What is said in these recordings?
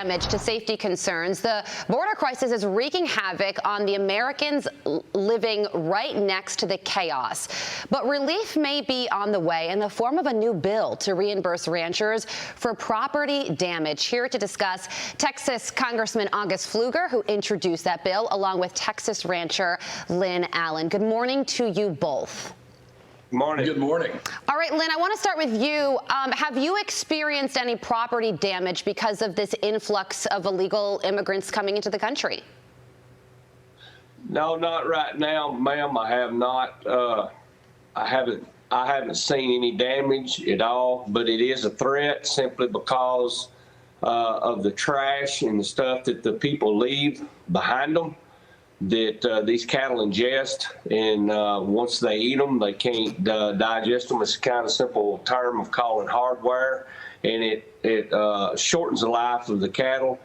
Damage to safety concerns. The border crisis is wreaking havoc on the Americans living right next to the chaos. But relief may be on the way in the form of a new bill to reimburse ranchers for property damage. Here to discuss, Texas Congressman August Pfluger, who introduced that bill, along with Texas rancher Lynn Allen. Good morning to you both. Morning. Good morning. All right, Lynn, I want to start with you. Have you experienced any property damage because of this influx of illegal immigrants coming into the country? No, not right now, ma'am. I have not. I haven't seen any damage at all, but it is a threat simply because of the trash and the stuff that the people leave behind them. That these cattle ingest, and once they eat them, they can't digest them. It's kind of simple term of calling hardware, and it shortens the life of the cattle,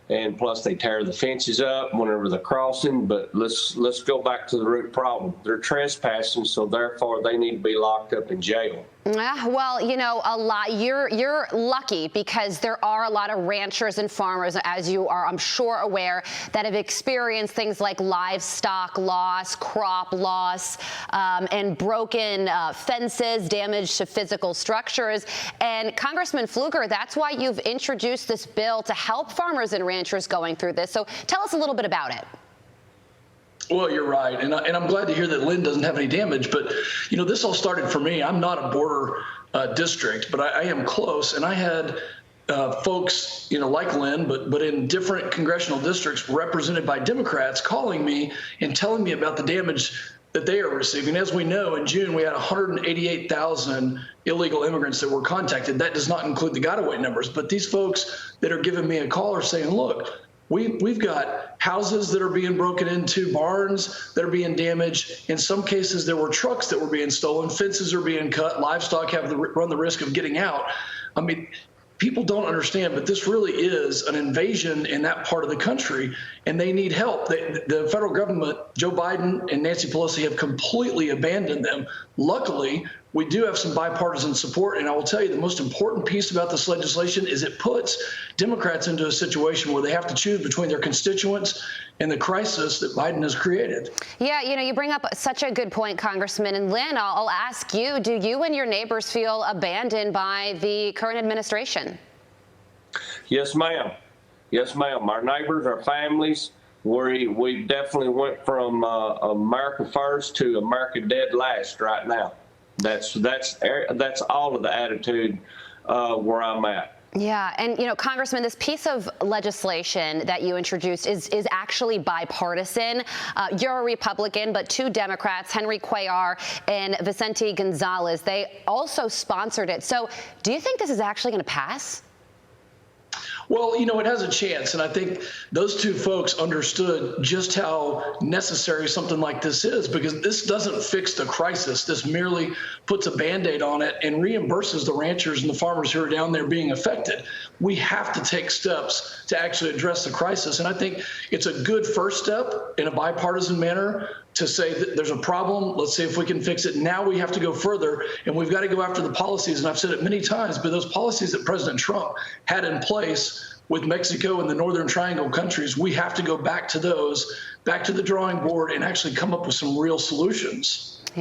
and plus they tear the fences up whenever they're crossing. But let's go back to the root problem. They're trespassing, so therefore they need to be locked up in jail. Well, you know, you're lucky because there are a lot of ranchers and farmers, as you are, I'm sure, aware, that have experienced things like livestock loss, crop loss, and broken fences, damage to physical structures. And Congressman Pfluger, that's why you've introduced this bill to help farmers and ranchers going through this. So tell us a little bit about it. Well, you're right, and I'm glad to hear that Lynn doesn't have any damage. But you know, this all started for me. I'm not a border district, but I am close, and I had folks, you know, like Lynn, but in different congressional districts represented by Democrats, calling me and telling me about the damage that they are receiving. As we know, in June we had 188,000 illegal immigrants that were contacted. That does not include the got-away numbers, but these folks that are giving me a call are saying, look, we've got houses that are being broken into, barns that are being damaged. In some cases, there were trucks that were being stolen, fences are being cut, livestock run the risk of getting out. I mean, people don't understand, but this really is an invasion in that part of the country, and they need help. The federal government, Joe Biden and Nancy Pelosi, have completely abandoned them. Luckily, we do have some bipartisan support, and I will tell you the most important piece about this legislation is it puts Democrats into a situation where they have to choose between their constituents and the crisis that Biden has created. Yeah, you know, you bring up such a good point, Congressman. And Lynn, I'll ask you, do you and your neighbors feel abandoned by the current administration? Yes, ma'am. Yes, ma'am. Our neighbors, our families, we definitely went from America first to America dead last right now. That's all of the attitude where I'm at. Yeah, and you know, Congressman, this piece of legislation that you introduced is actually bipartisan. You're a Republican, but two Democrats, Henry Cuellar and Vicente Gonzalez, they also sponsored it. So do you think this is actually going to pass? Well, you know, it has a chance, and I think those two folks understood just how necessary something like this is, because this doesn't fix the crisis. This merely puts a Band-Aid on it and reimburses the ranchers and the farmers who are down there being affected. We have to take steps to actually address the crisis, and I think it's a good first step in a bipartisan manner to say that there's a problem. Let's see if we can fix it. Now we have to go further, and we've got to go after the policies. And I've said it many times, but those policies that President Trump had in place with Mexico and the Northern Triangle countries, we have to go back to those, back to the drawing board, and actually come up with some real solutions.